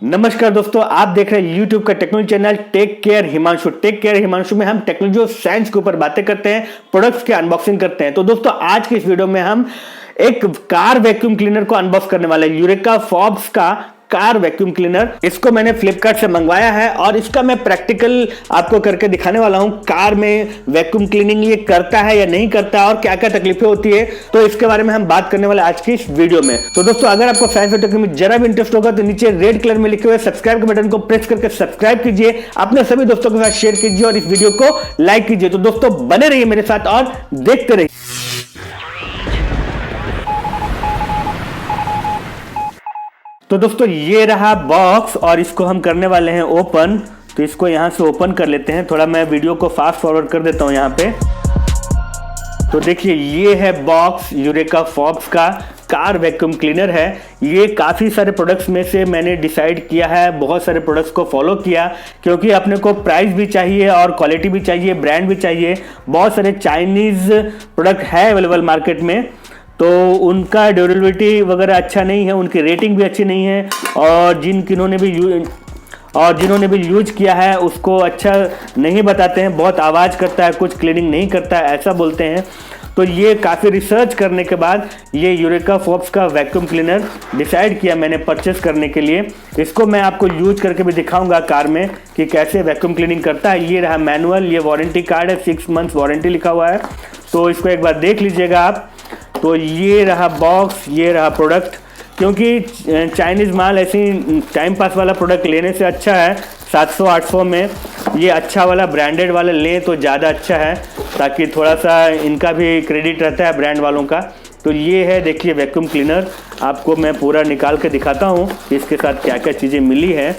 नमस्कार दोस्तों, आप देख रहे हैं YouTube का technology channel tech care Himanshu. Tech care Himanshu में हम टेक्नोलॉजी और साइंस के ऊपर बातें करते हैं, प्रोडक्ट्स के अनबॉक्सिंग करते हैं। तो दोस्तों आज के इस वीडियो में हम एक कार वैक्यूम क्लीनर को अनबॉक्स करने वाले हैं। यूरेका फॉब्स का कार वैक्यूम क्लीनर, इसको मैंने फ्लिपकार्ट से मंगवाया है और इसका मैं प्रैक्टिकल आपको करके दिखाने वाला हूं। कार में वैक्यूम क्लीनिंग ये करता है या नहीं करता और क्या क्या तकलीफें होती है, तो इसके बारे में हम बात करने वाले आज की इस वीडियो में। तो दोस्तों अगर आपको साइंस और टेक्नोलॉजी में जरा भी इंटरेस्ट होगा तो नीचे रेड कलर में लिखे हुए सब्सक्राइब के बटन को प्रेस करके सब्सक्राइब कीजिए, अपने सभी दोस्तों के साथ शेयर कीजिए और इस वीडियो को लाइक कीजिए। तो दोस्तों बने रहिए मेरे साथ और देखते रहिए। तो दोस्तों ये रहा बॉक्स और इसको हम करने वाले हैं ओपन। तो इसको यहाँ से ओपन कर लेते हैं। थोड़ा मैं वीडियो को फास्ट फॉरवर्ड कर देता हूँ यहाँ पे। तो देखिए ये है बॉक्स, यूरेका फॉब्स का कार वैक्यूम क्लीनर है। ये काफ़ी सारे प्रोडक्ट्स में से मैंने डिसाइड किया है, बहुत सारे प्रोडक्ट्स को फॉलो किया क्योंकि अपने को प्राइस भी चाहिए और क्वालिटी भी चाहिए, ब्रांड भी चाहिए। बहुत सारे चाइनीज़ प्रोडक्ट है अवेलेबल मार्केट में, तो उनका ड्यूरेबिलिटी वगैरह अच्छा नहीं है, उनकी रेटिंग भी अच्छी नहीं है और जिन्होंने भी यूज किया है उसको अच्छा नहीं बताते हैं। बहुत आवाज़ करता है, कुछ क्लीनिंग नहीं करता है, ऐसा बोलते हैं। तो ये काफ़ी रिसर्च करने के बाद ये यूरेका फॉब्स का वैक्यूम क्लीनर डिसाइड किया मैंने परचेस करने के लिए। इसको मैं आपको यूज करके भी दिखाऊंगा कार में कि कैसे वैक्यूम क्लीनिंग करता है। ये रहा मैनुअल, ये वारंटी कार्ड है, 6 मंथ्स वारंटी लिखा हुआ है, तो इसको एक बार देख लीजिएगा आप। तो ये रहा बॉक्स, ये रहा प्रोडक्ट। क्योंकि चाइनीज़ माल ऐसे टाइम पास वाला प्रोडक्ट लेने से अच्छा है 700-800 में ये अच्छा वाला ब्रांडेड वाला लें तो ज़्यादा अच्छा है, ताकि थोड़ा सा इनका भी क्रेडिट रहता है ब्रांड वालों का। तो ये है, देखिए वैक्यूम क्लीनर। आपको मैं पूरा निकाल के दिखाता हूँ कि इसके साथ क्या क्या चीज़ें मिली है।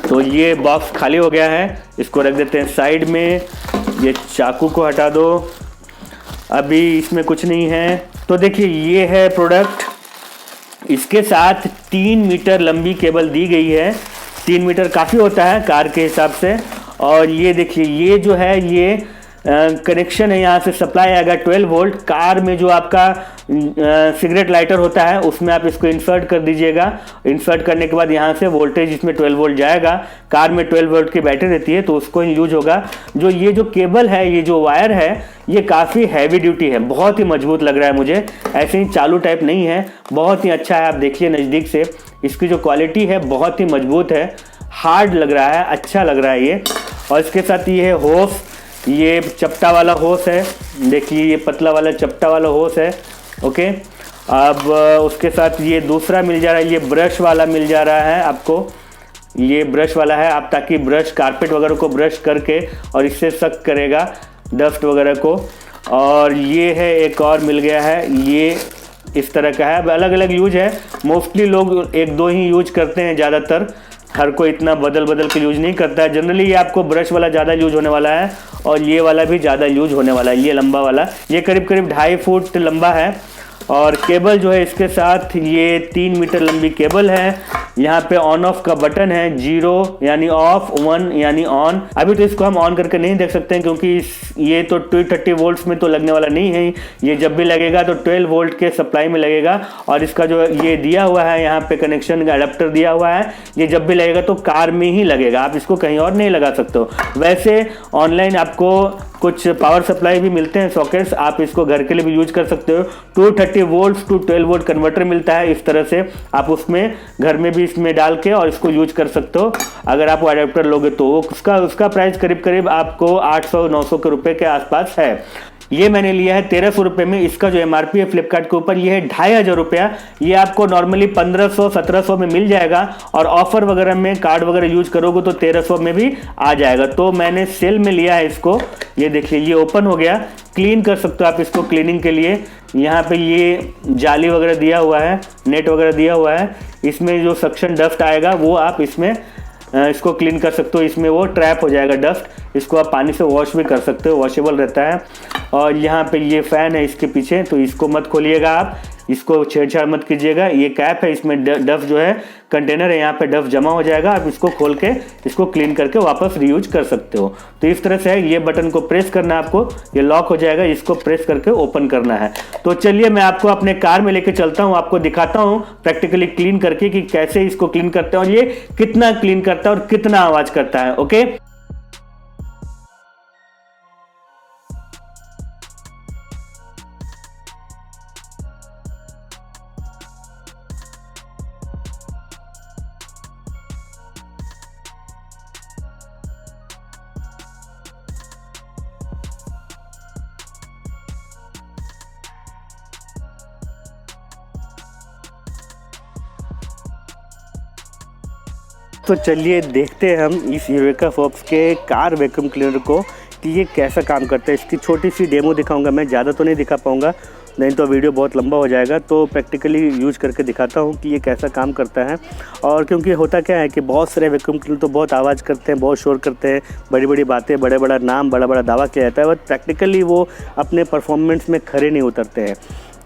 तो ये बॉक्स खाली हो गया है, इसको रख देते हैं साइड में। ये चाकू को हटा दो, अभी इसमें कुछ नहीं है। तो देखिए ये है प्रोडक्ट। इसके साथ 3 मीटर लंबी केबल दी गई है। 3 मीटर काफ़ी होता है कार के हिसाब से। और ये देखिए ये जो है ये कनेक्शन है, यहाँ से सप्लाई आएगा 12 वोल्ट। कार में जो आपका सिगरेट लाइटर होता है उसमें आप इसको इंसर्ट कर दीजिएगा। इंसर्ट करने के बाद यहाँ से वोल्टेज इसमें 12 वोल्ट जाएगा। कार में 12 वोल्ट की बैटरी रहती है तो उसको यूज होगा। जो ये जो केबल है, ये जो वायर है, ये काफ़ी हैवी ड्यूटी है, बहुत ही मजबूत लग रहा है मुझे। ऐसे ही चालू टाइप नहीं है, बहुत ही अच्छा है। आप देखिए नज़दीक से, इसकी जो क्वालिटी है बहुत ही मजबूत है, हार्ड लग रहा है, अच्छा लग रहा है ये। और इसके साथ ये है होस, ये चपटा वाला होस है। देखिए ये पतला वाला चपटा वाला होस है। ओके, अब उसके साथ ये दूसरा मिल जा रहा है, ये ब्रश वाला मिल जा रहा है आपको। ये ब्रश वाला है, आप ताकि ब्रश कारपेट वगैरह को ब्रश करके और इससे सक करेगा डस्ट वगैरह को। और ये है एक और मिल गया है, ये इस तरह का है। अब अलग अलग यूज है, मोस्टली लोग 1-2 ही यूज करते हैं ज़्यादातर, हर कोई इतना बदल के यूज नहीं करता है। जनरली ये आपको ब्रश वाला ज़्यादा यूज होने वाला है और ये वाला भी ज़्यादा यूज होने वाला है। ये लंबा वाला, ये करीब 2.5 फुट लंबा है। और केबल जो है इसके साथ ये 3 मीटर लंबी केबल है। यहाँ पे ऑन ऑफ का बटन है, 0 यानी ऑफ, 1 यानी ऑन। अभी तो इसको हम ऑन करके नहीं देख सकते हैं क्योंकि ये तो 230 वोल्ट्स में तो लगने वाला नहीं है। ये जब भी लगेगा तो 12 वोल्ट के सप्लाई में लगेगा। और इसका जो ये दिया हुआ है यहाँ पे कनेक्शन का अडेप्टर दिया हुआ है, ये जब भी लगेगा तो कार में ही लगेगा, आप इसको कहीं और नहीं लगा सकते हो। वैसे ऑनलाइन आपको कुछ पावर सप्लाई भी मिलते हैं, सॉकेट्स, आप इसको घर के लिए भी यूज कर सकते हो। 230 वोल्ट टू 12 वोल्ट कन्वर्टर मिलता है, इस तरह से आप उसमें घर में भी इसमें डाल के और इसको यूज कर सकते हो। अगर आप वो अडेप्टर लोगे तो उसका प्राइस करीब आपको 800-900 के रुपए के आसपास है। ये मैंने लिया है 1300 रुपये में। इसका जो MRP है फ्लिपकार्ट के ऊपर ये है 2500 रुपया। ये आपको नॉर्मली 1500-1700 में मिल जाएगा और ऑफर वगैरह में कार्ड वगैरह यूज करोगे तो 1300 में भी आ जाएगा। तो मैंने सेल में लिया है इसको। ये देखिए ये ओपन हो गया, क्लीन कर सकते हो आप इसको क्लीनिंग के लिए। यहाँ पे ये जाली वगैरह दिया हुआ है, नेट वगैरह दिया हुआ है। इसमें जो सक्शन डस्ट आएगा वो आप इसमें इसको क्लीन कर सकते हो, इसमें वो ट्रैप हो जाएगा डस्ट। इसको आप पानी से वॉश भी कर सकते हो, वॉशेबल रहता है। और यहाँ पे ये फ़ैन है इसके पीछे, तो इसको मत खोलिएगा आप, इसको छेड़छाड़ मत कीजिएगा। ये कैप है, इसमें डफ जो है कंटेनर है, यहाँ पे डफ जमा हो जाएगा। आप इसको खोल के इसको क्लीन करके वापस रीयूज कर सकते हो। तो इस तरह से है, ये बटन को प्रेस करना है आपको, ये लॉक हो जाएगा, इसको प्रेस करके ओपन करना है। तो चलिए मैं आपको अपने कार में लेके चलता हूँ, आपको दिखाता हूँ प्रैक्टिकली क्लीन करके कि कैसे इसको क्लीन करते हैं और ये कितना क्लीन करता है और कितना आवाज करता है। ओके, तो चलिए देखते हैं हम इस यूरेका फोर्ब्स के कार वैक्यूम क्लीनर को कि ये कैसा काम करता है। इसकी छोटी सी डेमो दिखाऊंगा मैं, ज़्यादा तो नहीं दिखा पाऊंगा, नहीं तो वीडियो बहुत लंबा हो जाएगा। तो प्रैक्टिकली यूज करके दिखाता हूँ कि ये कैसा काम करता है। और क्योंकि होता क्या है कि बहुत सारे वैक्यूम क्लीनर तो बहुत आवाज़ करते हैं, बहुत शोर करते हैं, बड़ी बड़ी बातें, बड़ा बड़ा नाम, बड़ा बड़ा दावा किया जाता है, बट प्रैक्टिकली वो अपने परफॉर्मेंस में खरे नहीं उतरते हैं।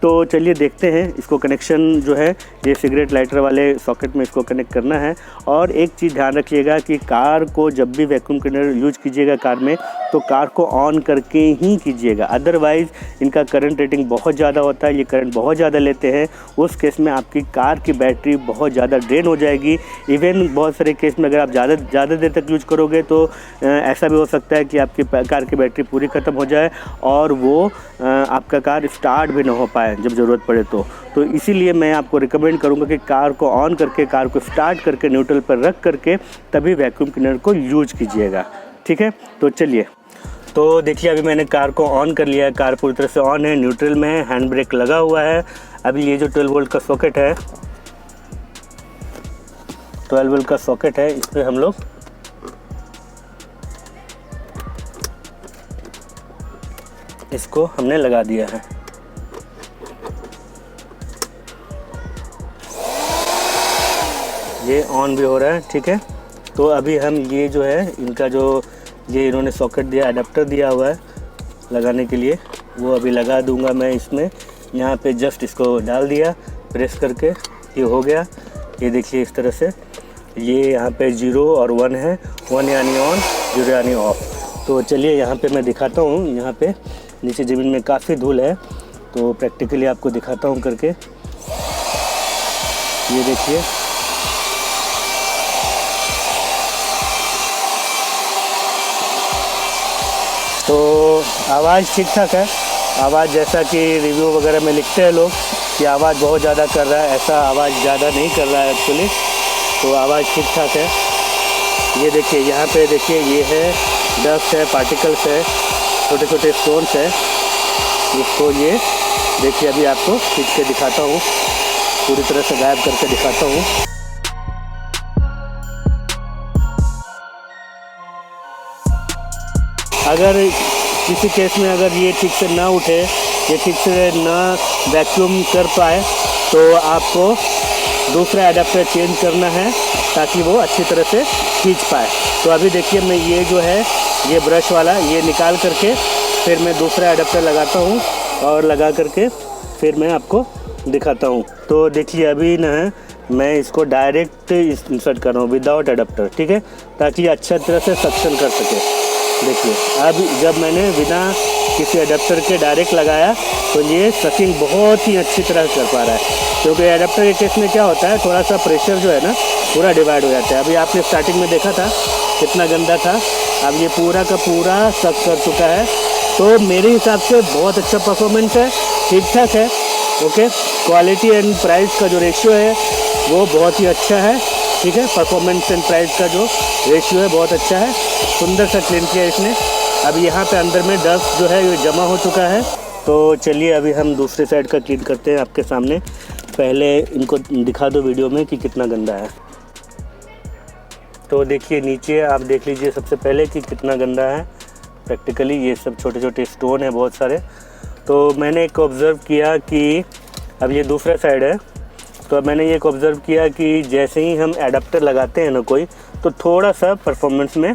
तो चलिए देखते हैं। इसको कनेक्शन जो है ये सिगरेट लाइटर वाले सॉकेट में इसको कनेक्ट करना है। और एक चीज़ ध्यान रखिएगा कि कार को जब भी वैक्यूम क्लीनर यूज कीजिएगा कार में, तो कार को ऑन करके ही कीजिएगा, अदरवाइज़ इनका करंट रेटिंग बहुत ज़्यादा होता है, ये करंट बहुत ज़्यादा लेते हैं। उस केस में आपकी कार की बैटरी बहुत ज़्यादा ड्रेन हो जाएगी। इवन बहुत सारे केस में अगर आप ज़्यादा देर तक यूज करोगे तो ऐसा भी हो सकता है कि आपकी कार की बैटरी पूरी ख़त्म हो जाए और वो आपका कार स्टार्ट भी ना हो पाए जब ज़रूरत पड़े। तो इसीलिए मैं आपको रिकमेंड करूंगा कि कार को ऑन करके, कार को स्टार्ट करके न्यूट्रल पर रख करके तभी वैक्यूम क्लीनर को यूज कीजिएगा। ठीक है, तो चलिए। तो देखिए अभी मैंने कार को ऑन कर लिया है, कार पूरी तरह से ऑन है, न्यूट्रल में है, हैंड ब्रेक लगा हुआ है। अभी ये जो 12 वोल्ट का सॉकेट है, 12 वोल्ट का सॉकेट है, इस पर हम लोग इसको हमने लगा दिया है। ये ऑन भी हो रहा है। ठीक है, तो अभी हम ये जो है इनका जो ये इन्होंने सॉकेट दिया, अडेप्टर दिया हुआ है लगाने के लिए, वो अभी लगा दूंगा मैं इसमें। यहाँ पे जस्ट इसको डाल दिया प्रेस करके, ये हो गया। ये देखिए इस तरह से ये यहाँ पे 0 और 1 है, 1 यानी ऑन, 0 यानी ऑफ। तो चलिए यहाँ पे मैं दिखाता हूँ। यहाँ पे नीचे ज़मीन में काफ़ी धूल है, तो प्रैक्टिकली आपको दिखाता हूँ करके। ये देखिए, तो आवाज़ ठीक ठाक है। आवाज़ जैसा कि रिव्यू वगैरह में लिखते हैं लोग कि आवाज़ बहुत ज़्यादा कर रहा है, ऐसा आवाज़ ज़्यादा नहीं कर रहा है एक्चुअली। तो आवाज़ ठीक ठाक है। ये देखिए यहाँ पे देखिए, ये है डस्ट है, पार्टिकल्स है, छोटे छोटे स्टोन्स है। इसको ये देखिए अभी आपको खींच के दिखाता हूँ, पूरी तरह से गायब करके दिखाता हूँ। अगर किसी केस में अगर ये ठीक से ना उठे, ये ठीक से ना वैक्यूम कर पाए, तो आपको दूसरा एडाप्टर चेंज करना है ताकि वो अच्छी तरह से खींच पाए। तो अभी देखिए मैं ये जो है ये ब्रश वाला ये निकाल करके फिर मैं दूसरा एडाप्टर लगाता हूँ और लगा करके फिर मैं आपको दिखाता हूँ। तो देखिए अभी ना मैं इसको डायरेक्ट इंसर्ट कर रहा हूँ विदाउट एडाप्टर, ठीक है, ताकि अच्छा तरह से सक्शन कर सके। देखिए अब जब मैंने बिना किसी एडाप्टर के डायरेक्ट लगाया तो ये सकिंग बहुत ही अच्छी तरह से कर पा रहा है। क्योंकि एडाप्टर के केस में क्या होता है, थोड़ा सा प्रेशर जो है ना पूरा डिवाइड हो जाता है। अभी आपने स्टार्टिंग में देखा था कितना गंदा था, अब ये पूरा का पूरा सक कर चुका है। तो मेरे हिसाब से बहुत अच्छा परफॉर्मेंस है, ठीक ठाक है। ओके, क्वालिटी एंड प्राइस का जो रेशियो है वो बहुत ही अच्छा है, ठीक है। परफॉर्मेंस एंड प्राइस का जो रेशियो है बहुत अच्छा है, सुंदर सा क्लीन किया इसने। अब यहाँ पे अंदर में डस्ट जो है ये जमा हो चुका है। तो चलिए अभी हम दूसरे साइड का क्लीन करते हैं आपके सामने। पहले इनको दिखा दो वीडियो में कि कितना गंदा है। तो देखिए नीचे आप देख लीजिए सबसे पहले कि कितना गंदा है। प्रैक्टिकली ये सब छोटे छोटे स्टोन है बहुत सारे। तो मैंने एक ऑब्ज़र्व किया कि अब ये दूसरा साइड है, तो मैंने ये एक ऑब्ज़र्व किया कि जैसे ही हम एडाप्टर लगाते हैं ना कोई, तो थोड़ा सा परफॉर्मेंस में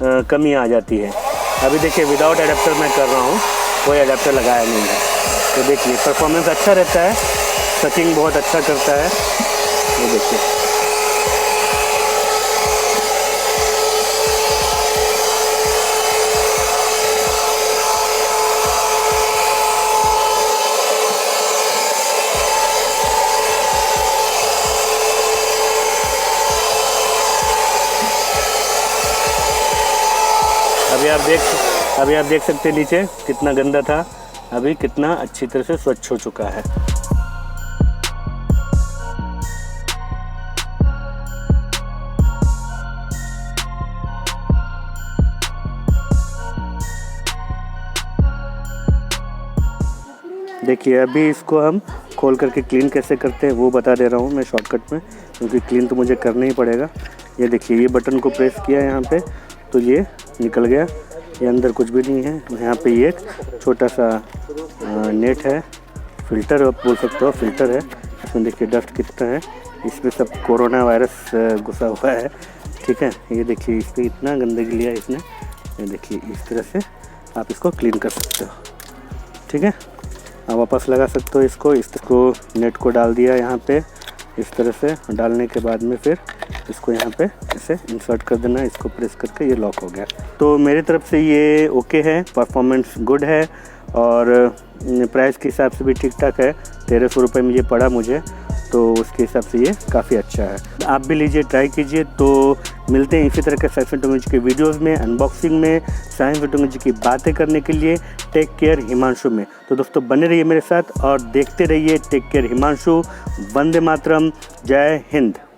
कमी आ जाती है। अभी देखिए विदाउट एडाप्टर मैं कर रहा हूँ, कोई एडाप्टर लगाया नहीं है, तो देखिए परफॉर्मेंस अच्छा रहता है। सकिंग बहुत अच्छा करता है, ये देखिए। अभी आप देख सकते हैं नीचे कितना गंदा था, अभी कितना अच्छी तरह से स्वच्छ हो चुका है। देखिए अभी इसको हम खोल करके क्लीन कैसे करते हैं वो बता दे रहा हूँ मैं शॉर्टकट में, क्योंकि क्लीन तो मुझे करना ही पड़ेगा। ये देखिए, ये बटन को प्रेस किया यहाँ पे तो ये निकल गया, ये अंदर कुछ भी नहीं है। यहाँ पे ये एक छोटा सा नेट है, फिल्टर आप बोल सकते हो, फिल्टर है। इसमें देखिए डस्ट कितना है, इसमें सब कोरोना वायरस घुसा हुआ है, ठीक है। ये देखिए इस पर इतना गंदगी लिया इसने, ये देखिए इस तरह से आप इसको क्लीन कर सकते हो, ठीक है। आप वापस लगा सकते हो इसको नेट को डाल दिया यहाँ पे इस तरह से, डालने के बाद में फिर इसको यहाँ पे ऐसे इंसर्ट कर देना, इसको प्रेस करके ये लॉक हो गया। तो मेरी तरफ से ये ओके है, परफॉर्मेंस गुड है और प्राइस के हिसाब से भी ठीक ठाक है। 1300 रुपये में ये पड़ा मुझे, तो उसके हिसाब से ये काफ़ी अच्छा है। आप भी लीजिए, ट्राई कीजिए। तो मिलते हैं इसी तरह के साइंस एंड टेक्नोलॉजी के वीडियोस में, अनबॉक्सिंग में, साइंस एंड टेक्नोलॉजी की बातें करने के लिए। टेक केयर हिमांशु में। तो दोस्तों बने रहिए मेरे साथ और देखते रहिए टेक केयर हिमांशु। वंदे मातरम, जय हिंद।